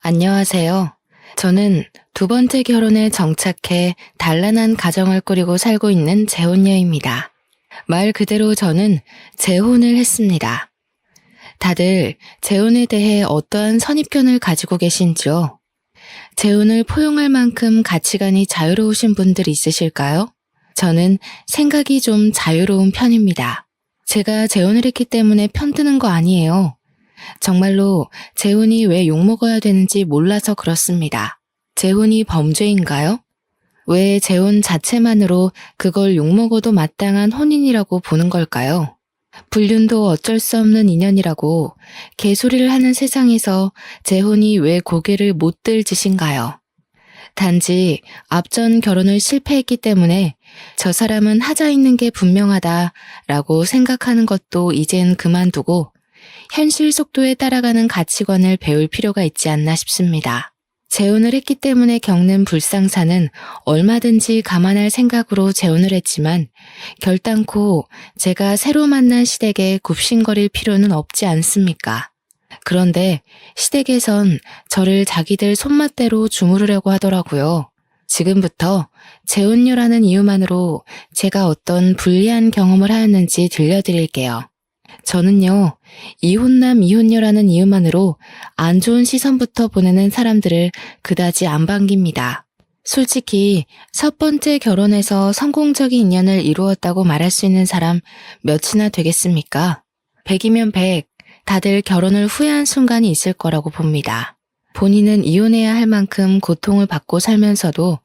안녕하세요. 저는 두 번째 결혼에 정착해 단란한 가정을 꾸리고 살고 있는 재혼녀입니다. 말 그대로 저는 재혼을 했습니다. 다들 재혼에 대해 어떠한 선입견을 가지고 계신지요? 재혼을 포용할 만큼 가치관이 자유로우신 분들 있으실까요? 저는 생각이 좀 자유로운 편입니다. 제가 재혼을 했기 때문에 편드는 거 아니에요. 정말로 재혼이 왜 욕먹어야 되는지 몰라서 그렇습니다. 재혼이 범죄인가요? 왜 재혼 자체만으로 그걸 욕먹어도 마땅한 혼인이라고 보는 걸까요? 불륜도 어쩔 수 없는 인연이라고 개소리를 하는 세상에서 재혼이 왜 고개를 못 들 짓인가요? 단지 앞전 결혼을 실패했기 때문에 저 사람은 하자 있는 게 분명하다라고 생각하는 것도 이젠 그만두고 현실 속도에 따라가는 가치관을 배울 필요가 있지 않나 싶습니다. 재혼을 했기 때문에 겪는 불상사는 얼마든지 감안할 생각으로 재혼을 했지만 결단코 제가 새로 만난 시댁에 굽신거릴 필요는 없지 않습니까? 그런데 시댁에선 저를 자기들 손맛대로 주무르려고 하더라고요. 지금부터 재혼녀라는 이유만으로 제가 어떤 불리한 경험을 하였는지 들려드릴게요. 저는요, 이혼남 이혼녀라는 이유만으로 안 좋은 시선부터 보내는 사람들을 그다지 안 반깁니다. 솔직히 첫 번째 결혼에서 성공적인 인연을 이루었다고 말할 수 있는 사람 몇이나 되겠습니까? 100이면 100, 다들 결혼을 후회한 순간이 있을 거라고 봅니다. 본인은 이혼해야 할 만큼 고통을 받고 살면서도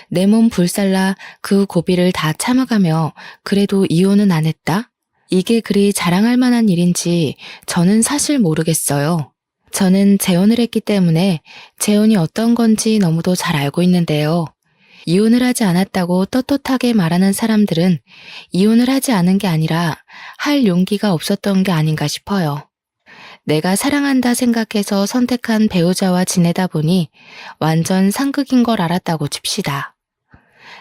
내 몸 불살라 그 고비를 다 참아가며 그래도 이혼은 안 했다? 이게 그리 자랑할 만한 일인지 저는 사실 모르겠어요. 저는 재혼을 했기 때문에 재혼이 어떤 건지 너무도 잘 알고 있는데요. 이혼을 하지 않았다고 떳떳하게 말하는 사람들은 이혼을 하지 않은 게 아니라 할 용기가 없었던 게 아닌가 싶어요. 내가 사랑한다 생각해서 선택한 배우자와 지내다 보니 완전 상극인 걸 알았다고 칩시다.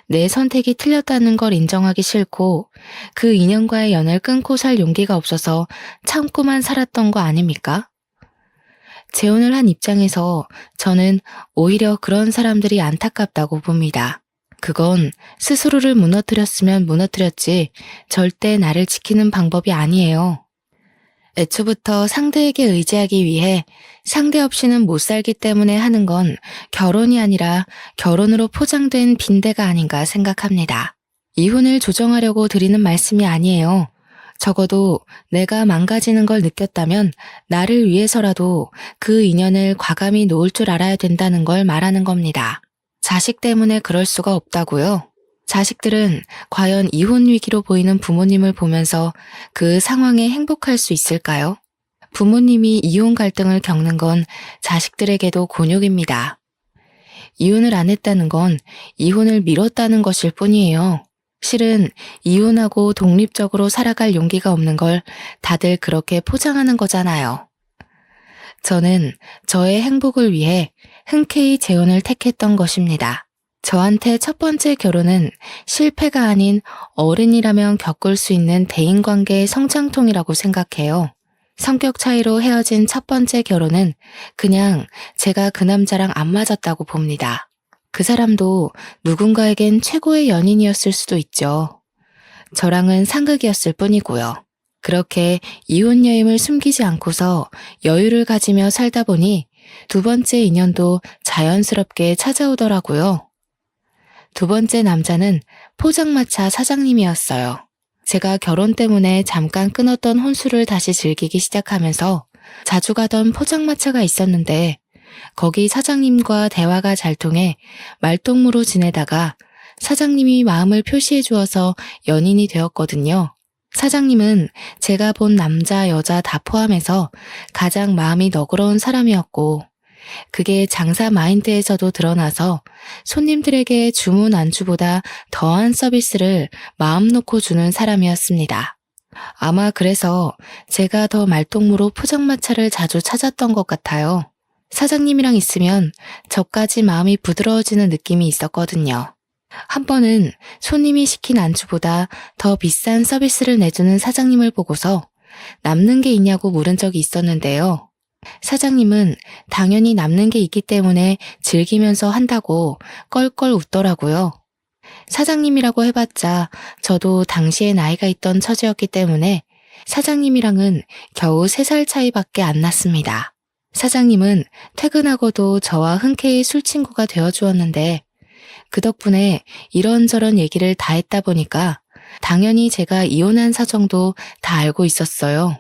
내 선택이 틀렸다는 걸 인정하기 싫고 그 인연과의 연을 끊고 살 용기가 없어서 참고만 살았던 거 아닙니까? 재혼을 한 입장에서 저는 오히려 그런 사람들이 안타깝다고 봅니다. 그건 스스로를 무너뜨렸으면 무너뜨렸지 절대 나를 지키는 방법이 아니에요. 애초부터 상대에게 의지하기 위해 상대 없이는 못 살기 때문에 하는 건 결혼이 아니라 결혼으로 포장된 빈대가 아닌가 생각합니다. 이혼을 조정하려고 드리는 말씀이 아니에요. 적어도 내가 망가지는 걸 느꼈다면 나를 위해서라도 그 인연을 과감히 놓을 줄 알아야 된다는 걸 말하는 겁니다. 자식 때문에 그럴 수가 없다고요? 자식들은 과연 이혼 위기로 보이는 부모님을 보면서 그 상황에 행복할 수 있을까요? 부모님이 이혼 갈등을 겪는 건 자식들에게도 곤욕입니다. 이혼을 안 했다는 건 이혼을 미뤘다는 것일 뿐이에요. 실은 이혼하고 독립적으로 살아갈 용기가 없는 걸 다들 그렇게 포장하는 거잖아요. 저는 저의 행복을 위해 흔쾌히 재혼을 택했던 것입니다. 저한테 첫 번째 결혼은 실패가 아닌 어른이라면 겪을 수 있는 대인관계의 성장통이라고 생각해요. 성격 차이로 헤어진 첫 번째 결혼은 그냥 제가 그 남자랑 안 맞았다고 봅니다. 그 사람도 누군가에겐 최고의 연인이었을 수도 있죠. 저랑은 상극이었을 뿐이고요. 그렇게 이혼여임을 숨기지 않고서 여유를 가지며 살다 보니 두 번째 인연도 자연스럽게 찾아오더라고요. 두 번째 남자는 포장마차 사장님이었어요. 제가 결혼 때문에 잠깐 끊었던 혼수를 다시 즐기기 시작하면서 자주 가던 포장마차가 있었는데 거기 사장님과 대화가 잘 통해 말동무로 지내다가 사장님이 마음을 표시해 주어서 연인이 되었거든요. 사장님은 제가 본 남자, 여자 다 포함해서 가장 마음이 너그러운 사람이었고 그게 장사 마인드에서도 드러나서 손님들에게 주문 안주보다 더한 서비스를 마음 놓고 주는 사람이었습니다. 아마 그래서 제가 더 말동무로 포장마차를 자주 찾았던 것 같아요. 사장님이랑 있으면 저까지 마음이 부드러워지는 느낌이 있었거든요. 한 번은 손님이 시킨 안주보다 더 비싼 서비스를 내주는 사장님을 보고서 남는 게 있냐고 물은 적이 있었는데요. 사장님은 당연히 남는 게 있기 때문에 즐기면서 한다고 껄껄 웃더라고요. 사장님이라고 해봤자 저도 당시에 나이가 있던 처지였기 때문에 사장님이랑은 겨우 3살 차이밖에 안 났습니다. 사장님은 퇴근하고도 저와 흔쾌히 술친구가 되어주었는데 그 덕분에 이런저런 얘기를 다 했다 보니까 당연히 제가 이혼한 사정도 다 알고 있었어요.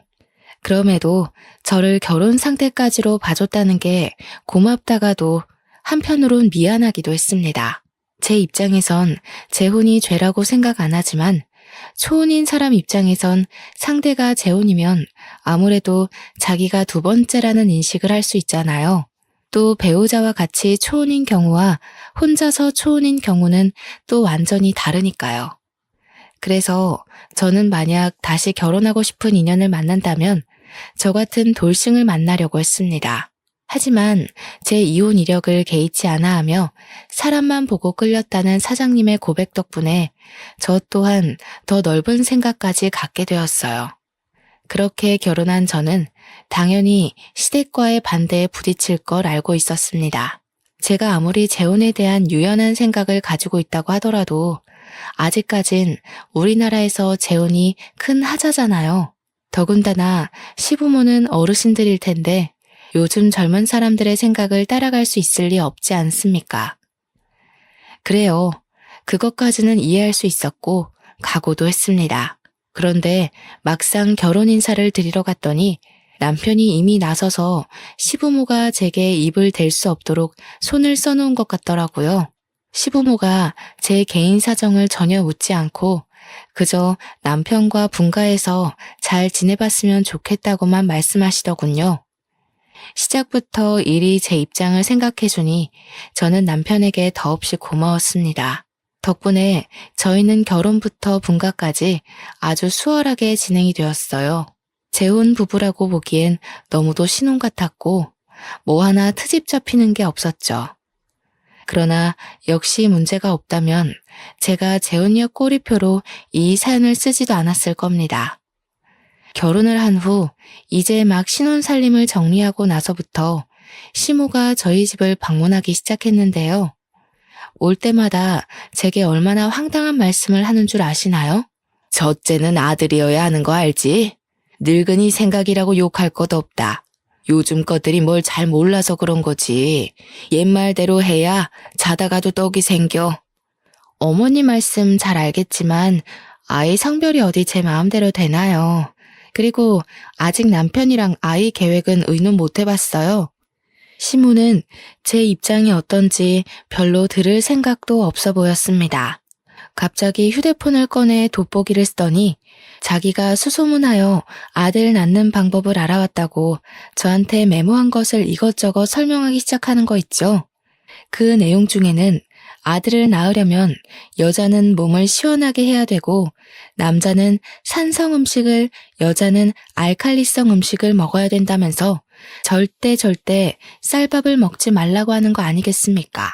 그럼에도 저를 결혼 상태까지로 봐줬다는 게 고맙다가도 한편으론 미안하기도 했습니다. 제 입장에선 재혼이 죄라고 생각 안 하지만 초혼인 사람 입장에선 상대가 재혼이면 아무래도 자기가 2번째라는 인식을 할 수 있잖아요. 또 배우자와 같이 초혼인 경우와 혼자서 초혼인 경우는 또 완전히 다르니까요. 그래서 저는 만약 다시 결혼하고 싶은 인연을 만난다면 저 같은 돌싱을 만나려고 했습니다. 하지만 제 이혼 이력을 개의치 않아 하며 사람만 보고 끌렸다는 사장님의 고백 덕분에 저 또한 더 넓은 생각까지 갖게 되었어요. 그렇게 결혼한 저는 당연히 시댁과의 반대에 부딪힐 걸 알고 있었습니다. 제가 아무리 재혼에 대한 유연한 생각을 가지고 있다고 하더라도 아직까진 우리나라에서 재혼이 큰 하자잖아요. 더군다나 시부모는 어르신들일 텐데 요즘 젊은 사람들의 생각을 따라갈 수 있을 리 없지 않습니까? 그래요. 그것까지는 이해할 수 있었고 각오도 했습니다. 그런데 막상 결혼 인사를 드리러 갔더니 남편이 이미 나서서 시부모가 제게 입을 댈 수 없도록 손을 써놓은 것 같더라고요. 시부모가 제 개인 사정을 전혀 묻지 않고 그저 남편과 분가해서 잘 지내봤으면 좋겠다고만 말씀하시더군요. 시작부터 일이 제 입장을 생각해주니 저는 남편에게 더없이 고마웠습니다. 덕분에 저희는 결혼부터 분가까지 아주 수월하게 진행이 되었어요. 재혼 부부라고 보기엔 너무도 신혼 같았고 뭐 하나 트집 잡히는 게 없었죠. 그러나 역시 문제가 없다면 제가 재혼녀 꼬리표로 이 사연을 쓰지도 않았을 겁니다. 결혼을 한 후 이제 막 신혼살림을 정리하고 나서부터 시모가 저희 집을 방문하기 시작했는데요. 올 때마다 제게 얼마나 황당한 말씀을 하는 줄 아시나요? 첫째는 아들이어야 하는 거 알지? 늙은이 생각이라고 욕할 것 없다. 요즘 것들이 뭘 잘 몰라서 그런 거지. 옛말대로 해야 자다가도 떡이 생겨. 어머니 말씀 잘 알겠지만 아이 성별이 어디 제 마음대로 되나요? 그리고 아직 남편이랑 아이 계획은 의논 못 해봤어요. 시모는 제 입장이 어떤지 별로 들을 생각도 없어 보였습니다. 갑자기 휴대폰을 꺼내 돋보기를 쓰더니 자기가 수소문하여 아들 낳는 방법을 알아왔다고 저한테 메모한 것을 이것저것 설명하기 시작하는 거 있죠. 그 내용 중에는 아들을 낳으려면 여자는 몸을 시원하게 해야 되고 남자는 산성 음식을, 여자는 알칼리성 음식을 먹어야 된다면서 절대 쌀밥을 먹지 말라고 하는 거 아니겠습니까?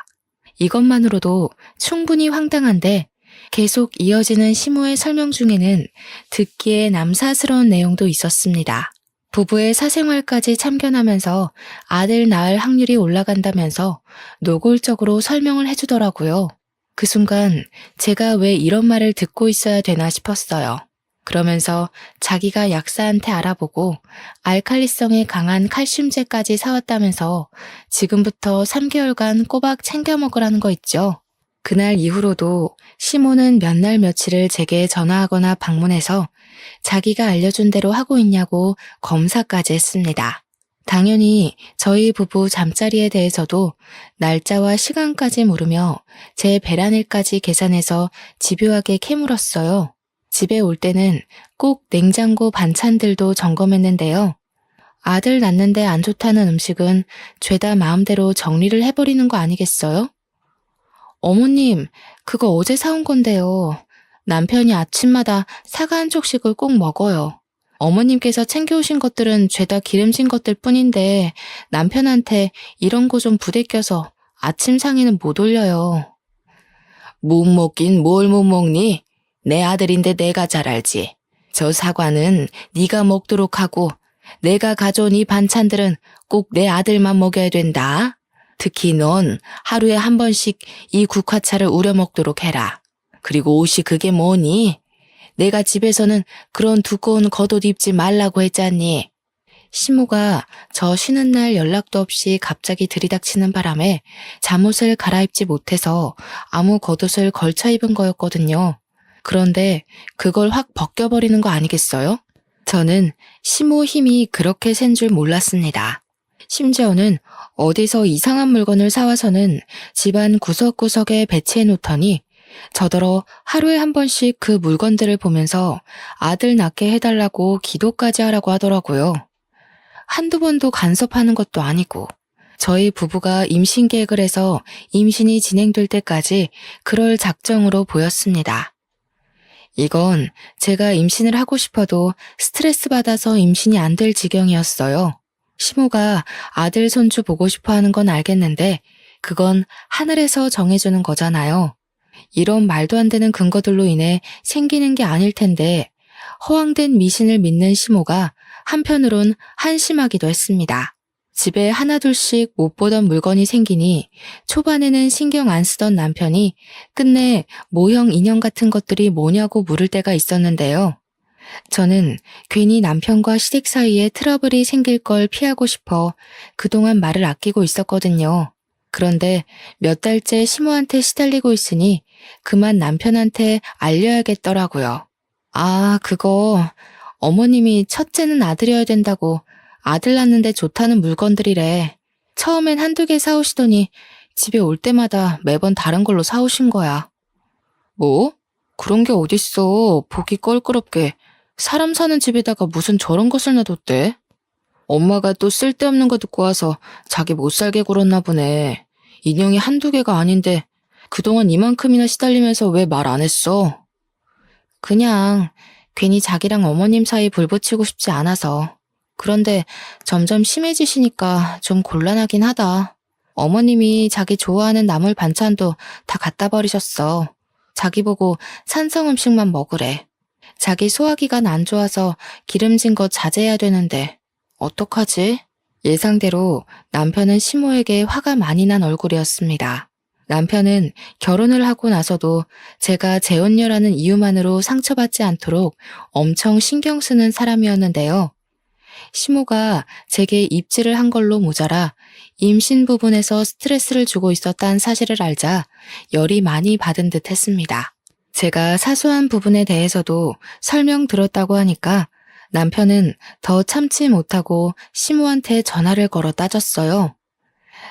이것만으로도 충분히 황당한데 계속 이어지는 시모의 설명 중에는 듣기에 남사스러운 내용도 있었습니다. 부부의 사생활까지 참견하면서 아들 낳을 확률이 올라간다면서 노골적으로 설명을 해주더라고요. 그 순간 제가 왜 이런 말을 듣고 있어야 되나 싶었어요. 그러면서 자기가 약사한테 알아보고 알칼리성에 강한 칼슘제까지 사왔다면서 지금부터 3개월간 꼬박 챙겨 먹으라는 거 있죠. 그날 이후로도 시모는 몇 날 며칠을 제게 전화하거나 방문해서 자기가 알려준 대로 하고 있냐고 검사까지 했습니다. 당연히 저희 부부 잠자리에 대해서도 날짜와 시간까지 물으며 제 배란일까지 계산해서 집요하게 캐물었어요. 집에 올 때는 꼭 냉장고 반찬들도 점검했는데요. 아들 낳는데 안 좋다는 음식은 죄다 마음대로 정리를 해버리는 거 아니겠어요? 어머님, 그거 어제 사온 건데요. 남편이 아침마다 사과 한 쪽씩을 꼭 먹어요. 어머님께서 챙겨오신 것들은 죄다 기름진 것들 뿐인데 남편한테 이런 거 좀 부대껴서 아침 상에는 못 올려요. 못 먹긴 뭘 못 먹니? 내 아들인데 내가 잘 알지. 저 사과는 네가 먹도록 하고 내가 가져온 이 반찬들은 꼭 내 아들만 먹여야 된다. 특히 넌 하루에 한 번씩 이 국화차를 우려 먹도록 해라. 그리고 옷이 그게 뭐니? 내가 집에서는 그런 두꺼운 겉옷 입지 말라고 했잖니. 시모가 저 쉬는 날 연락도 없이 갑자기 들이닥치는 바람에 잠옷을 갈아입지 못해서 아무 겉옷을 걸쳐 입은 거였거든요. 그런데 그걸 확 벗겨버리는 거 아니겠어요? 저는 시모 힘이 그렇게 센 줄 몰랐습니다. 심지어는 어디서 이상한 물건을 사와서는 집안 구석구석에 배치해 놓더니 저더러 하루에 한 번씩 그 물건들을 보면서 아들 낳게 해달라고 기도까지 하라고 하더라고요. 한두 번도 간섭하는 것도 아니고 저희 부부가 임신 계획을 해서 임신이 진행될 때까지 그럴 작정으로 보였습니다. 이건 제가 임신을 하고 싶어도 스트레스 받아서 임신이 안 될 지경이었어요. 시모가 아들 손주 보고 싶어 하는 건 알겠는데 그건 하늘에서 정해주는 거잖아요. 이런 말도 안 되는 근거들로 인해 생기는 게 아닐 텐데 허황된 미신을 믿는 시모가 한편으론 한심하기도 했습니다. 집에 하나둘씩 못 보던 물건이 생기니 초반에는 신경 안 쓰던 남편이 끝내 모형 인형 같은 것들이 뭐냐고 물을 때가 있었는데요. 저는 괜히 남편과 시댁 사이에 트러블이 생길 걸 피하고 싶어 그동안 말을 아끼고 있었거든요. 그런데 몇 달째 시모한테 시달리고 있으니 그만 남편한테 알려야겠더라고요. 아, 그거 어머님이 첫째는 아들이어야 된다고 아들 낳는데 좋다는 물건들이래. 처음엔 한두 개 사오시더니 집에 올 때마다 매번 다른 걸로 사오신 거야. 뭐? 그런 게 어딨어. 보기 껄끄럽게. 사람 사는 집에다가 무슨 저런 것을 놔뒀대? 엄마가 또 쓸데없는 거 듣고 와서 자기 못 살게 굴었나 보네. 인형이 한두 개가 아닌데 그동안 이만큼이나 시달리면서 왜 말 안 했어? 그냥 괜히 자기랑 어머님 사이 불 붙이고 싶지 않아서. 그런데 점점 심해지시니까 좀 곤란하긴 하다. 어머님이 자기 좋아하는 나물 반찬도 다 갖다 버리셨어. 자기 보고 산성 음식만 먹으래. 자기 소화기관 안 좋아서 기름진 거 자제해야 되는데 어떡하지? 예상대로 남편은 시모에게 화가 많이 난 얼굴이었습니다. 남편은 결혼을 하고 나서도 제가 재혼녀라는 이유만으로 상처받지 않도록 엄청 신경 쓰는 사람이었는데요. 시모가 제게 입질을 한 걸로 모자라 임신 부분에서 스트레스를 주고 있었다는 사실을 알자 열이 많이 받은 듯 했습니다. 제가 사소한 부분에 대해서도 설명 들었다고 하니까 남편은 더 참지 못하고 시모한테 전화를 걸어 따졌어요.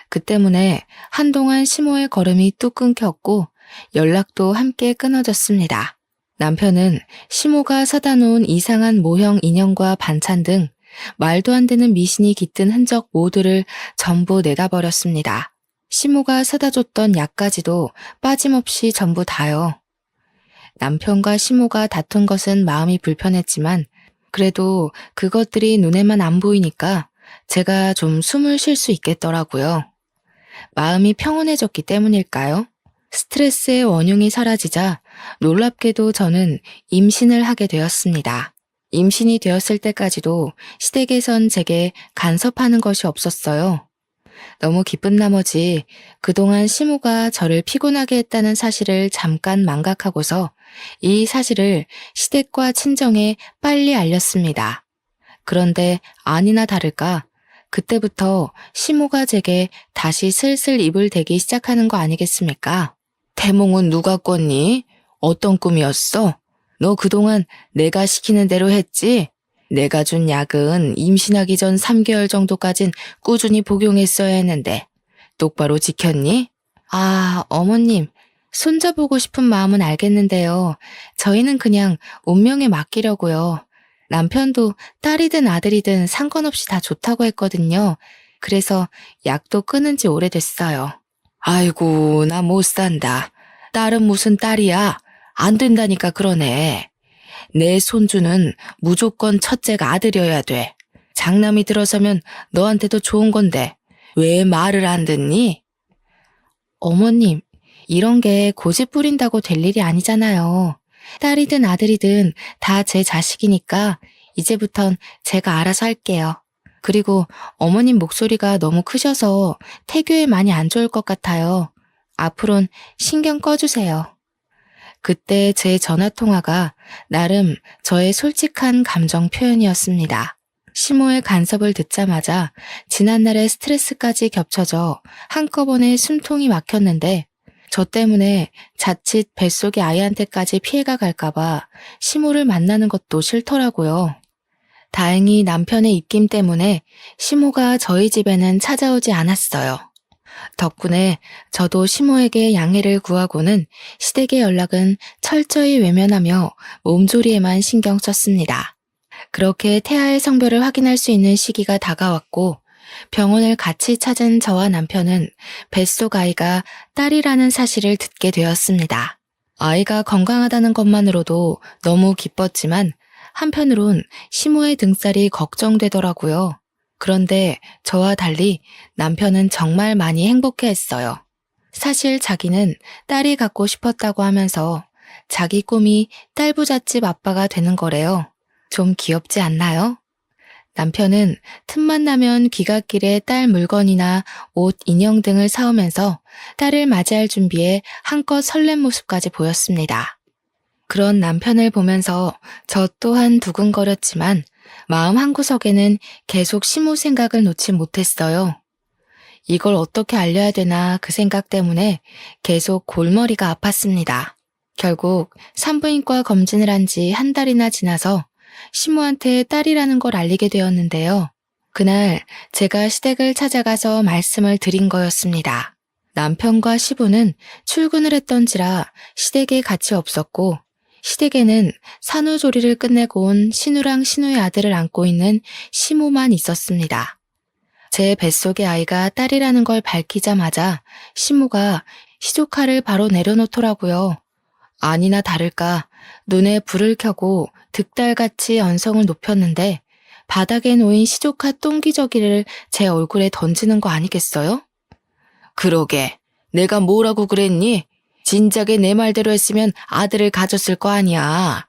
그 때문에 한동안 시모의 걸음이 뚝 끊겼고 연락도 함께 끊어졌습니다. 남편은 시모가 사다 놓은 이상한 모형 인형과 반찬 등 말도 안 되는 미신이 깃든 흔적 모두를 전부 내다버렸습니다. 시모가 사다 줬던 약까지도 빠짐없이 전부 다요. 남편과 시모가 다툰 것은 마음이 불편했지만 그래도 그것들이 눈에만 안 보이니까 제가 좀 숨을 쉴 수 있겠더라고요. 마음이 평온해졌기 때문일까요? 스트레스의 원흉이 사라지자 놀랍게도 저는 임신을 하게 되었습니다. 임신이 되었을 때까지도 시댁에선 제게 간섭하는 것이 없었어요. 너무 기쁜 나머지 그동안 시모가 저를 피곤하게 했다는 사실을 잠깐 망각하고서 이 사실을 시댁과 친정에 빨리 알렸습니다. 그런데 아니나 다를까 그때부터 시모가 제게 다시 슬슬 입을 대기 시작하는 거 아니겠습니까? 태몽은 누가 꿨니? 어떤 꿈이었어? 너 그동안 내가 시키는 대로 했지? 내가 준 약은 임신하기 전 3개월 정도까진 꾸준히 복용했어야 했는데 똑바로 지켰니? 아, 어머님, 손자 보고 싶은 마음은 알겠는데요. 저희는 그냥 운명에 맡기려고요. 남편도 딸이든 아들이든 상관없이 다 좋다고 했거든요. 그래서 약도 끊은 지 오래됐어요. 아이고, 나 못 산다. 딸은 무슨 딸이야? 안 된다니까 그러네. 내 손주는 무조건 첫째가 아들이어야 돼. 장남이 들어서면 너한테도 좋은 건데 왜 말을 안 듣니? 어머님, 이런 게 고집 부린다고 될 일이 아니잖아요. 딸이든 아들이든 다 제 자식이니까 이제부턴 제가 알아서 할게요. 그리고 어머님 목소리가 너무 크셔서 태교에 많이 안 좋을 것 같아요. 앞으론 신경 꺼주세요. 그때 제 전화통화가 나름 저의 솔직한 감정 표현이었습니다. 시모의 간섭을 듣자마자 지난날의 스트레스까지 겹쳐져 한꺼번에 숨통이 막혔는데 저 때문에 자칫 뱃속의 아이한테까지 피해가 갈까봐 시모를 만나는 것도 싫더라고요. 다행히 남편의 입김 때문에 시모가 저희 집에는 찾아오지 않았어요. 덕분에 저도 시모에게 양해를 구하고는 시댁의 연락은 철저히 외면하며 몸조리에만 신경 썼습니다. 그렇게 태아의 성별을 확인할 수 있는 시기가 다가왔고 병원을 같이 찾은 저와 남편은 뱃속 아이가 딸이라는 사실을 듣게 되었습니다. 아이가 건강하다는 것만으로도 너무 기뻤지만 한편으론 시모의 등살이 걱정되더라고요. 그런데 저와 달리 남편은 정말 많이 행복해했어요. 사실 자기는 딸이 갖고 싶었다고 하면서 자기 꿈이 딸부잣집 아빠가 되는 거래요. 좀 귀엽지 않나요? 남편은 틈만 나면 귀갓길에 딸 물건이나 옷, 인형 등을 사오면서 딸을 맞이할 준비에 한껏 설렘 모습까지 보였습니다. 그런 남편을 보면서 저 또한 두근거렸지만 마음 한구석에는 계속 시모 생각을 놓지 못했어요. 이걸 어떻게 알려야 되나 그 생각 때문에 계속 골머리가 아팠습니다. 결국 산부인과 검진을 한 지 한 달이나 지나서 시모한테 딸이라는 걸 알리게 되었는데요. 그날 제가 시댁을 찾아가서 말씀을 드린 거였습니다. 남편과 시부는 출근을 했던지라 시댁에 같이 없었고 시댁에는 산후조리를 끝내고 온 신우랑 신우의 아들을 안고 있는 시모만 있었습니다. 제 뱃속의 아이가 딸이라는 걸 밝히자마자 시모가 시조카를 바로 내려놓더라고요. 아니나 다를까 눈에 불을 켜고 득달같이 언성을 높였는데 바닥에 놓인 시조카 똥기저귀를 제 얼굴에 던지는 거 아니겠어요? 그러게, 내가 뭐라고 그랬니? 진작에 내 말대로 했으면 아들을 가졌을 거 아니야.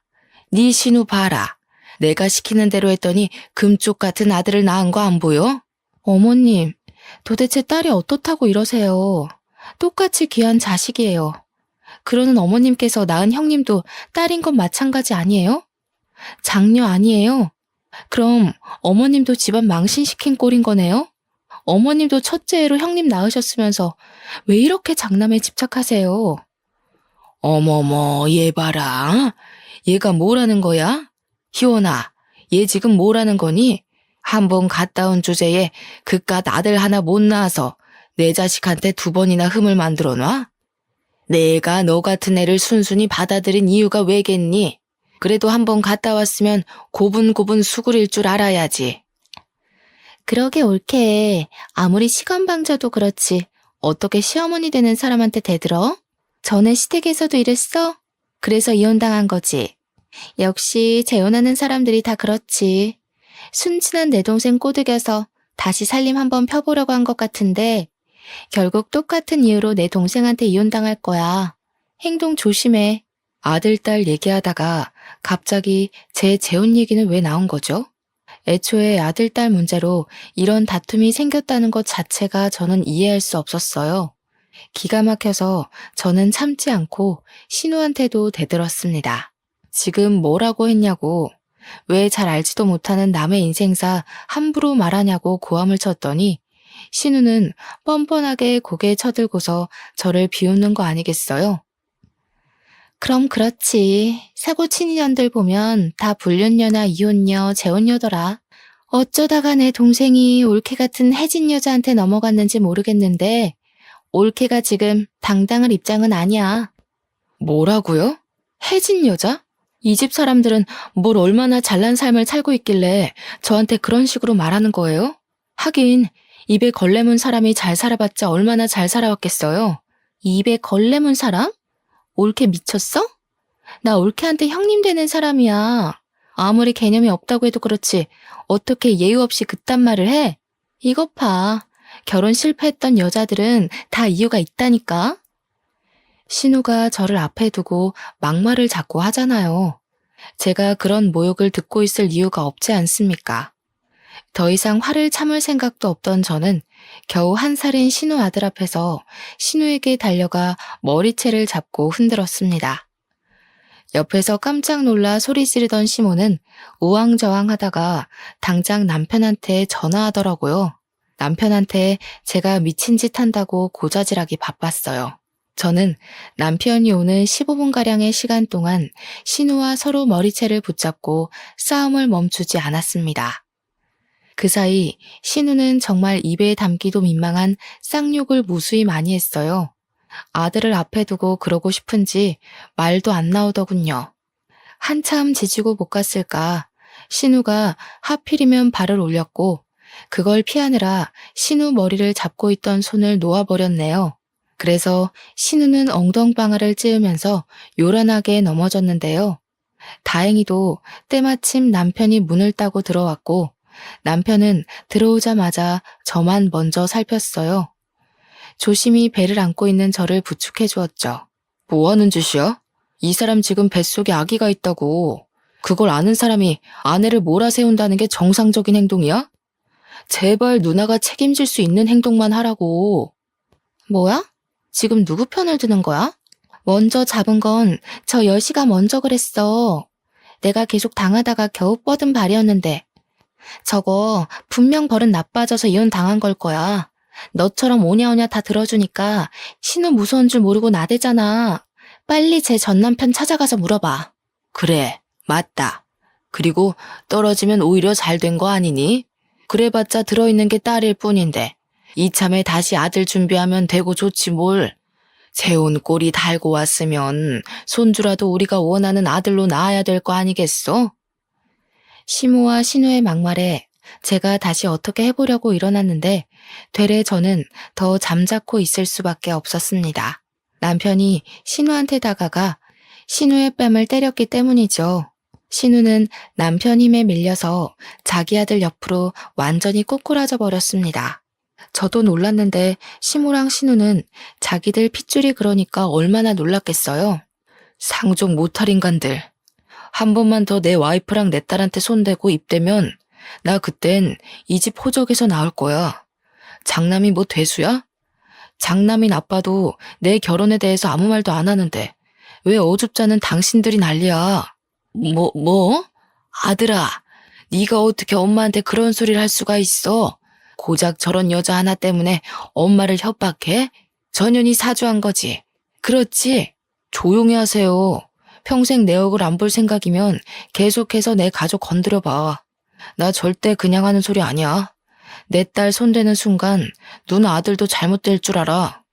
네 신우 봐라. 내가 시키는 대로 했더니 금쪽 같은 아들을 낳은 거 안 보여? 어머님, 도대체 딸이 어떻다고 이러세요? 똑같이 귀한 자식이에요. 그러는 어머님께서 낳은 형님도 딸인 건 마찬가지 아니에요? 장녀 아니에요? 그럼 어머님도 집안 망신시킨 꼴인 거네요? 어머님도 첫째 애로 형님 낳으셨으면서 왜 이렇게 장남에 집착하세요? 어머머, 얘 봐라. 얘가 뭐라는 거야? 희원아, 얘 지금 뭐라는 거니? 한번 갔다 온 주제에 그깟 아들 하나 못 낳아서 내 자식한테 2번이나 흠을 만들어 놔? 내가 너 같은 애를 순순히 받아들인 이유가 왜겠니? 그래도 한번 갔다 왔으면 고분고분 수그릴 줄 알아야지. 그러게 옳게. 아무리 시건방져도 그렇지. 어떻게 시어머니 되는 사람한테 대들어? 전에 시댁에서도 이랬어? 그래서 이혼당한 거지. 역시 재혼하는 사람들이 다 그렇지. 순진한 내 동생 꼬드겨서 다시 살림 한번 펴보려고 한 것 같은데 결국 똑같은 이유로 내 동생한테 이혼당할 거야. 행동 조심해. 아들, 딸 얘기하다가 갑자기 제 재혼 얘기는 왜 나온 거죠? 애초에 아들, 딸 문제로 이런 다툼이 생겼다는 것 자체가 저는 이해할 수 없었어요. 기가 막혀서 저는 참지 않고 신우한테도 대들었습니다. 지금 뭐라고 했냐고, 왜 잘 알지도 못하는 남의 인생사 함부로 말하냐고 고함을 쳤더니 신우는 뻔뻔하게 고개 쳐들고서 저를 비웃는 거 아니겠어요? 그럼 그렇지. 사고 친 인연들 보면 다 불륜녀나 이혼녀, 재혼녀더라. 어쩌다가 내 동생이 올케 같은 해진 여자한테 넘어갔는지 모르겠는데 올케가 지금 당당할 입장은 아니야. 뭐라고요? 해진 여자? 이 집 사람들은 뭘 얼마나 잘난 삶을 살고 있길래 저한테 그런 식으로 말하는 거예요? 하긴 입에 걸레 문 사람이 잘 살아봤자 얼마나 잘 살아왔겠어요. 입에 걸레 문 사람? 올케 미쳤어? 나 올케한테 형님 되는 사람이야. 아무리 개념이 없다고 해도 그렇지 어떻게 예의 없이 그딴 말을 해? 이것 봐. 결혼 실패했던 여자들은 다 이유가 있다니까. 신우가 저를 앞에 두고 막말을 자꾸 하잖아요. 제가 그런 모욕을 듣고 있을 이유가 없지 않습니까? 더 이상 화를 참을 생각도 없던 저는 겨우 1살인 신우 아들 앞에서 신우에게 달려가 머리채를 잡고 흔들었습니다. 옆에서 깜짝 놀라 소리 지르던 시모는 우왕좌왕하다가 당장 남편한테 전화하더라고요. 남편한테 제가 미친 짓 한다고 고자질하기 바빴어요. 저는 남편이 오는 15분가량의 시간 동안 신우와 서로 머리채를 붙잡고 싸움을 멈추지 않았습니다. 그 사이 신우는 정말 입에 담기도 민망한 쌍욕을 무수히 많이 했어요. 아들을 앞에 두고 그러고 싶은지 말도 안 나오더군요. 한참 지지고 못 갔을까 신우가 하필이면 발을 올렸고 그걸 피하느라 신우 머리를 잡고 있던 손을 놓아버렸네요. 그래서 신우는 엉덩방아를 찌으면서 요란하게 넘어졌는데요. 다행히도 때마침 남편이 문을 따고 들어왔고 남편은 들어오자마자 저만 먼저 살폈어요. 조심히 배를 안고 있는 저를 부축해 주었죠. 뭐 하는 짓이야? 이 사람 지금 뱃속에 아기가 있다고. 그걸 아는 사람이 아내를 몰아세운다는 게 정상적인 행동이야? 제발 누나가 책임질 수 있는 행동만 하라고. 뭐야? 지금 누구 편을 드는 거야? 먼저 잡은 건 저 여시가 먼저 그랬어. 내가 계속 당하다가 겨우 뻗은 발이었는데. 저거 분명 버릇 나빠져서 이혼 당한 걸 거야. 너처럼 오냐오냐 다 들어주니까 신우 무서운 줄 모르고 나대잖아. 빨리 제 전남편 찾아가서 물어봐. 그래, 맞다. 그리고 떨어지면 오히려 잘 된 거 아니니? 그래봤자 들어있는 게 딸일 뿐인데 이참에 다시 아들 준비하면 되고 좋지 뭘. 재혼 꼴이 달고 왔으면 손주라도 우리가 원하는 아들로 낳아야 될 거 아니겠어? 시모와 신우의 막말에 제가 다시 어떻게 해보려고 일어났는데 되레 저는 더 잠자코 있을 수밖에 없었습니다. 남편이 신우한테 다가가 신우의 뺨을 때렸기 때문이죠. 신우는 남편 힘에 밀려서 자기 아들 옆으로 완전히 꼬꾸라져 버렸습니다. 저도 놀랐는데 시모랑 신우는 자기들 핏줄이 그러니까 얼마나 놀랐겠어요. 상종 못할 인간들. 한 번만 더 내 와이프랑 내 딸한테 손대고 입대면 나 그땐 이 집 호적에서 나올 거야. 장남이 뭐 대수야? 장남인 아빠도 내 결혼에 대해서 아무 말도 안 하는데 왜 어줍잖은 당신들이 난리야. 뭐? 아들아, 네가 어떻게 엄마한테 그런 소리를 할 수가 있어? 고작 저런 여자 하나 때문에 엄마를 협박해? 전현이 사주한 거지. 그렇지? 조용히 하세요. 평생 내 얼굴 안 볼 생각이면 계속해서 내 가족 건드려봐. 나 절대 그냥 하는 소리 아니야. 내 딸 손대는 순간 누나 아들도 잘못될 줄 알아.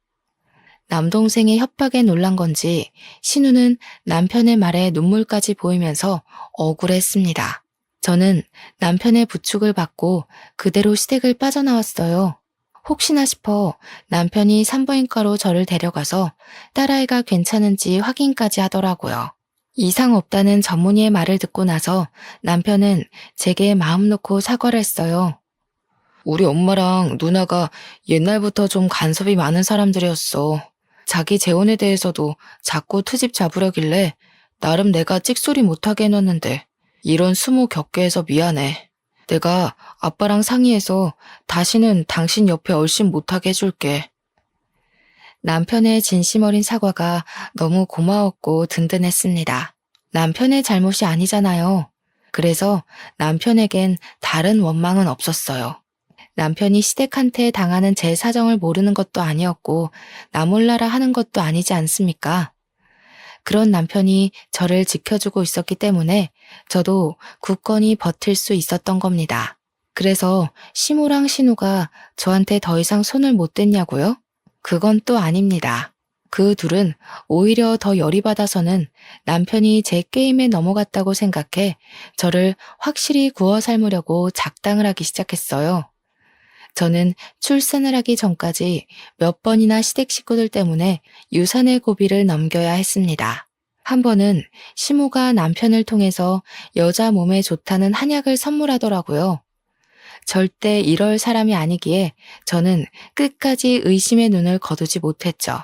남동생의 협박에 놀란 건지 신우는 남편의 말에 눈물까지 보이면서 억울했습니다. 저는 남편의 부축을 받고 그대로 시댁을 빠져나왔어요. 혹시나 싶어 남편이 산부인과로 저를 데려가서 딸아이가 괜찮은지 확인까지 하더라고요. 이상 없다는 전문의의 말을 듣고 나서 남편은 제게 마음 놓고 사과를 했어요. 우리 엄마랑 누나가 옛날부터 좀 간섭이 많은 사람들이었어. 자기 재혼에 대해서도 자꾸 트집 잡으려길래 나름 내가 찍소리 못하게 해놨는데 이런 수모 겪게 해서 미안해. 내가 아빠랑 상의해서 다시는 당신 옆에 얼씬 못하게 해줄게. 남편의 진심 어린 사과가 너무 고마웠고 든든했습니다. 남편의 잘못이 아니잖아요. 그래서 남편에겐 다른 원망은 없었어요. 남편이 시댁한테 당하는 제 사정을 모르는 것도 아니었고 나 몰라라 하는 것도 아니지 않습니까? 그런 남편이 저를 지켜주고 있었기 때문에 저도 굳건히 버틸 수 있었던 겁니다. 그래서 시모랑 신우가 저한테 더 이상 손을 못 댔냐고요? 그건 또 아닙니다. 그 둘은 오히려 더 열이 받아서는 남편이 제 게임에 넘어갔다고 생각해 저를 확실히 구워 삶으려고 작당을 하기 시작했어요. 저는 출산을 하기 전까지 몇 번이나 시댁 식구들 때문에 유산의 고비를 넘겨야 했습니다. 한 번은 시모가 남편을 통해서 여자 몸에 좋다는 한약을 선물하더라고요. 절대 이럴 사람이 아니기에 저는 끝까지 의심의 눈을 거두지 못했죠.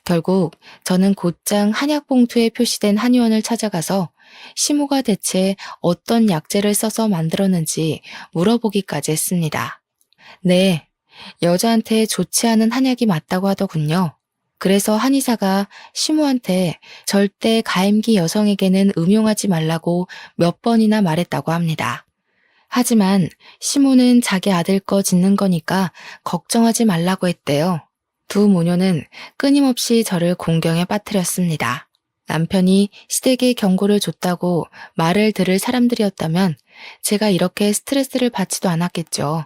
결국 저는 곧장 한약 봉투에 표시된 한의원을 찾아가서 시모가 대체 어떤 약재를 써서 만들었는지 물어보기까지 했습니다. 네, 여자한테 좋지 않은 한약이 맞다고 하더군요. 그래서 한의사가 시모한테 절대 가임기 여성에게는 음용하지 말라고 몇 번이나 말했다고 합니다. 하지만 시모는 자기 아들 거 짓는 거니까 걱정하지 말라고 했대요. 두 모녀는 끊임없이 저를 공경에 빠뜨렸습니다. 남편이 시댁에 경고를 줬다고 말을 들을 사람들이었다면 제가 이렇게 스트레스를 받지도 않았겠죠.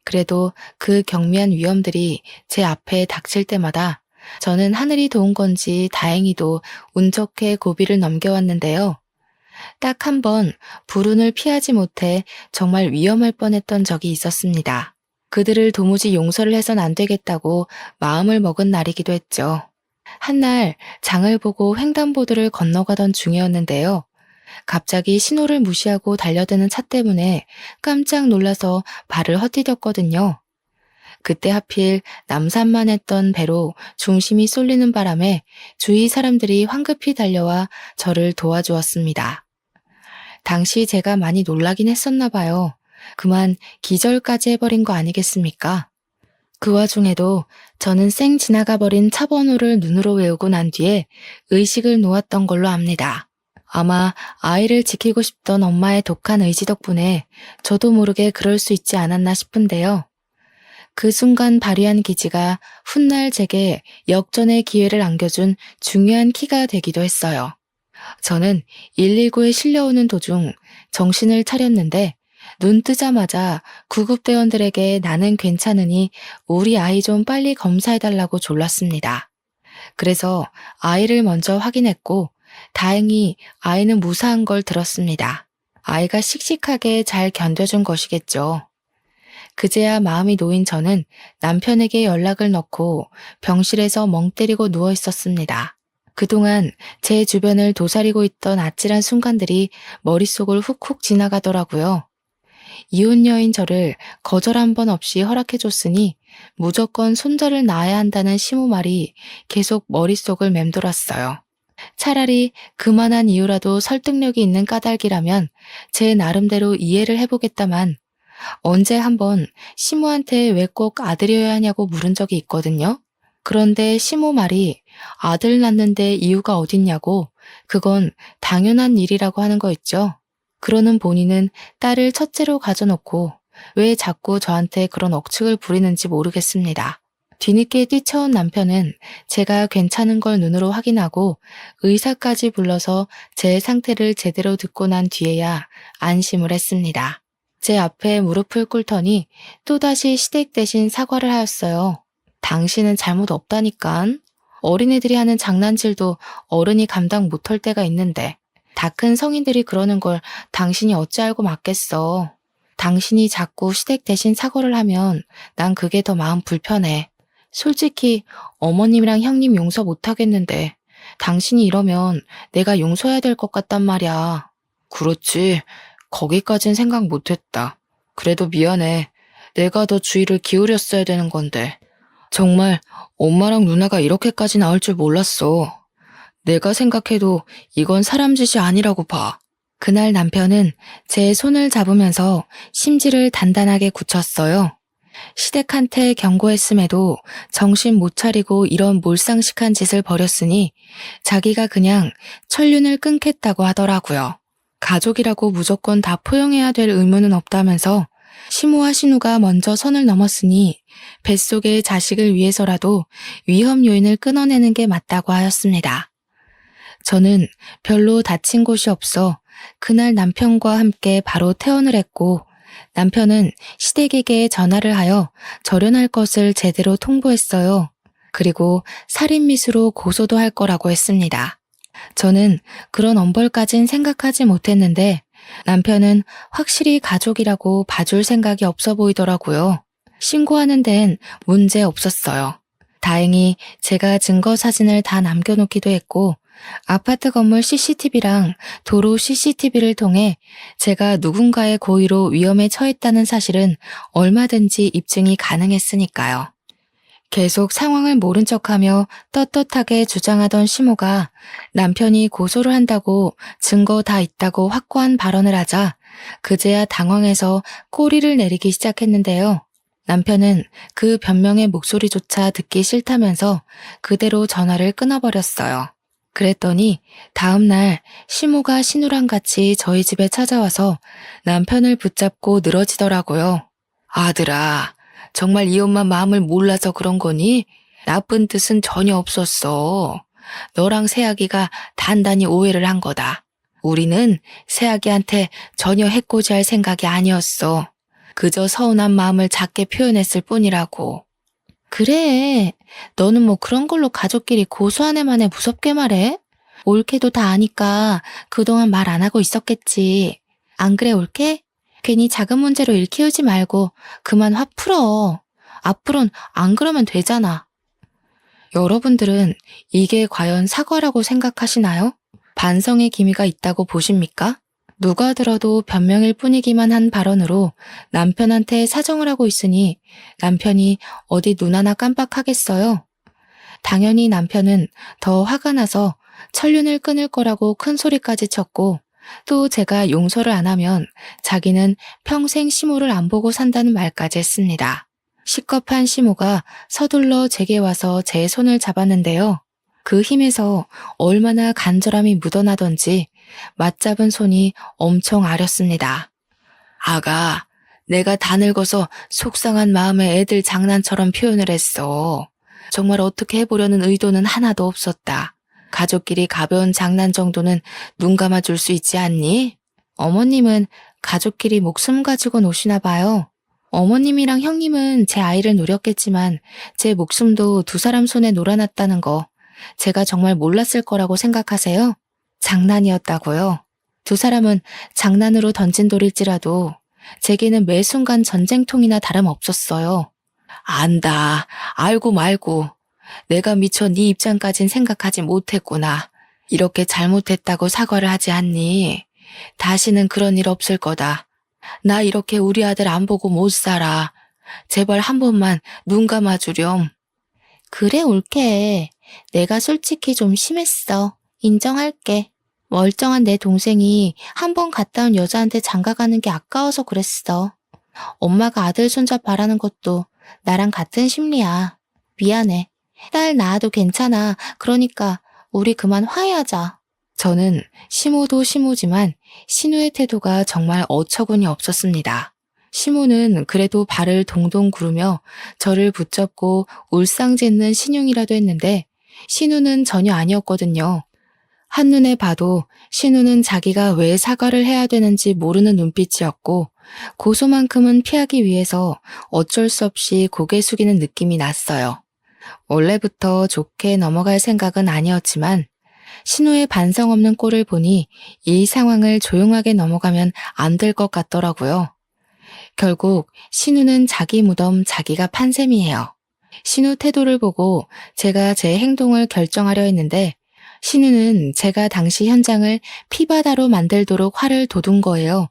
그래도 그 경미한 위험들이 제 앞에 닥칠 때마다 저는 하늘이 도운 건지 다행히도 운 좋게 고비를 넘겨왔는데요. 딱 한 번 불운을 피하지 못해 정말 위험할 뻔했던 적이 있었습니다. 그들을 도무지 용서를 해선 안 되겠다고 마음을 먹은 날이기도 했죠. 한날 장을 보고 횡단보도를 건너가던 중이었는데요. 갑자기 신호를 무시하고 달려드는 차 때문에 깜짝 놀라서 발을 헛디뎠거든요. 그때 하필 남산만 했던 배로 중심이 쏠리는 바람에 주위 사람들이 황급히 달려와 저를 도와주었습니다. 당시 제가 많이 놀라긴 했었나 봐요. 그만 기절까지 해버린 거 아니겠습니까? 그 와중에도 저는 쌩 지나가 버린 차 번호를 눈으로 외우고 난 뒤에 의식을 놓았던 걸로 압니다. 아마 아이를 지키고 싶던 엄마의 독한 의지 덕분에 저도 모르게 그럴 수 있지 않았나 싶은데요. 그 순간 발휘한 기지가 훗날 제게 역전의 기회를 안겨준 중요한 키가 되기도 했어요. 저는 119에 실려오는 도중 정신을 차렸는데 눈 뜨자마자 구급대원들에게 나는 괜찮으니 우리 아이 좀 빨리 검사해달라고 졸랐습니다. 그래서 아이를 먼저 확인했고 다행히 아이는 무사한 걸 들었습니다. 아이가 씩씩하게 잘 견뎌준 것이겠죠. 그제야 마음이 놓인 저는 남편에게 연락을 넣고 병실에서 멍 때리고 누워 있었습니다. 그동안 제 주변을 도사리고 있던 아찔한 순간들이 머릿속을 훅훅 지나가더라고요. 이혼 여인 저를 거절 한 번 없이 허락해줬으니 무조건 손자를 낳아야 한다는 시모 말이 계속 머릿속을 맴돌았어요. 차라리 그만한 이유라도 설득력이 있는 까닭이라면 제 나름대로 이해를 해보겠다만 언제 한번 시모한테 왜 꼭 아들이어야 하냐고 물은 적이 있거든요. 그런데 시모 말이 아들 낳는데 이유가 어딨냐고 그건 당연한 일이라고 하는 거 있죠. 그러는 본인은 딸을 첫째로 가져놓고 왜 자꾸 저한테 그런 억측을 부리는지 모르겠습니다. 뒤늦게 뛰쳐온 남편은 제가 괜찮은 걸 눈으로 확인하고 의사까지 불러서 제 상태를 제대로 듣고 난 뒤에야 안심을 했습니다. 제 앞에 무릎을 꿇더니 또다시 시댁 대신 사과를 하였어요. 당신은 잘못 없다니깐. 어린애들이 하는 장난질도 어른이 감당 못할 때가 있는데 다 큰 성인들이 그러는 걸 당신이 어찌 알고 맞겠어. 당신이 자꾸 시댁 대신 사과를 하면 난 그게 더 마음 불편해. 솔직히 어머님이랑 형님 용서 못하겠는데 당신이 이러면 내가 용서해야 될 것 같단 말이야. 그렇지. 거기까진 생각 못했다. 그래도 미안해. 내가 더 주의를 기울였어야 되는 건데. 정말 엄마랑 누나가 이렇게까지 나올 줄 몰랐어. 내가 생각해도 이건 사람 짓이 아니라고 봐. 그날 남편은 제 손을 잡으면서 심지를 단단하게 굳혔어요. 시댁한테 경고했음에도 정신 못 차리고 이런 몰상식한 짓을 벌였으니 자기가 그냥 천륜을 끊겠다고 하더라고요. 가족이라고 무조건 다 포용해야 될 의무는 없다면서 시모와 신우가 먼저 선을 넘었으니 뱃속의 자식을 위해서라도 위험 요인을 끊어내는 게 맞다고 하였습니다. 저는 별로 다친 곳이 없어 그날 남편과 함께 바로 퇴원을 했고 남편은 시댁에게 전화를 하여 절연할 것을 제대로 통보했어요. 그리고 살인미수로 고소도 할 거라고 했습니다. 저는 그런 엄벌까진 생각하지 못했는데 남편은 확실히 가족이라고 봐줄 생각이 없어 보이더라고요. 신고하는 데엔 문제 없었어요. 다행히 제가 증거 사진을 다 남겨놓기도 했고 아파트 건물 CCTV랑 도로 CCTV를 통해 제가 누군가의 고의로 위험에 처했다는 사실은 얼마든지 입증이 가능했으니까요. 계속 상황을 모른 척하며 떳떳하게 주장하던 시모가 남편이 고소를 한다고 증거 다 있다고 확고한 발언을 하자 그제야 당황해서 꼬리를 내리기 시작했는데요. 남편은 그 변명의 목소리조차 듣기 싫다면서 그대로 전화를 끊어버렸어요. 그랬더니 다음날 시모가 신우랑 같이 저희 집에 찾아와서 남편을 붙잡고 늘어지더라고요. 아들아, 정말 이 엄마 마음을 몰라서 그런 거니? 나쁜 뜻은 전혀 없었어. 너랑 새아기가 단단히 오해를 한 거다. 우리는 새아기한테 전혀 해코지할 생각이 아니었어. 그저 서운한 마음을 작게 표현했을 뿐이라고. 그래, 너는 뭐 그런 걸로 가족끼리 고소한 애만에 무섭게 말해? 올케도 다 아니까 그동안 말 안 하고 있었겠지. 안 그래, 올케? 괜히 작은 문제로 일 키우지 말고 그만 화 풀어. 앞으론 안 그러면 되잖아. 여러분들은 이게 과연 사과라고 생각하시나요? 반성의 기미가 있다고 보십니까? 누가 들어도 변명일 뿐이기만 한 발언으로 남편한테 사정을 하고 있으니 남편이 어디 눈 하나 깜빡하겠어요? 당연히 남편은 더 화가 나서 천륜을 끊을 거라고 큰 소리까지 쳤고 또 제가 용서를 안 하면 자기는 평생 시모를 안 보고 산다는 말까지 했습니다. 시겁한 시모가 서둘러 제게 와서 제 손을 잡았는데요. 그 힘에서 얼마나 간절함이 묻어나던지 맞잡은 손이 엄청 아렸습니다. 아가, 내가 다 늙어서 속상한 마음에 애들 장난처럼 표현을 했어. 정말 어떻게 해보려는 의도는 하나도 없었다. 가족끼리 가벼운 장난 정도는 눈 감아줄 수 있지 않니? 어머님은 가족끼리 목숨 가지고 노시나 봐요. 어머님이랑 형님은 제 아이를 노렸겠지만 제 목숨도 두 사람 손에 놀아놨다는 거 제가 정말 몰랐을 거라고 생각하세요? 장난이었다고요? 두 사람은 장난으로 던진 돌일지라도 제게는 매 순간 전쟁통이나 다름없었어요. 안다. 알고 말고. 내가 미처 네 입장까진 생각하지 못했구나. 이렇게 잘못했다고 사과를 하지 않니? 다시는 그런 일 없을 거다. 나 이렇게 우리 아들 안 보고 못 살아. 제발 한 번만 눈 감아주렴. 그래, 올케. 내가 솔직히 좀 심했어. 인정할게. 멀쩡한 내 동생이 한 번 갔다 온 여자한테 장가가는 게 아까워서 그랬어. 엄마가 아들 손자 바라는 것도 나랑 같은 심리야. 미안해. 딸 낳아도 괜찮아. 그러니까 우리 그만 화해하자. 저는 시모도 시모지만 신우의 태도가 정말 어처구니 없었습니다. 시모는 그래도 발을 동동 구르며 저를 붙잡고 울상짓는 신용이라도 했는데 신우는 전혀 아니었거든요. 한눈에 봐도 신우는 자기가 왜 사과를 해야 되는지 모르는 눈빛이었고 고소만큼은 피하기 위해서 어쩔 수 없이 고개 숙이는 느낌이 났어요. 원래부터 좋게 넘어갈 생각은 아니었지만 신우의 반성 없는 꼴을 보니 이 상황을 조용하게 넘어가면 안 될 것 같더라고요. 결국 신우는 자기 무덤 자기가 판 셈이에요. 신우 태도를 보고 제가 제 행동을 결정하려 했는데 신우는 제가 당시 현장을 피바다로 만들도록 화를 돋운 거예요.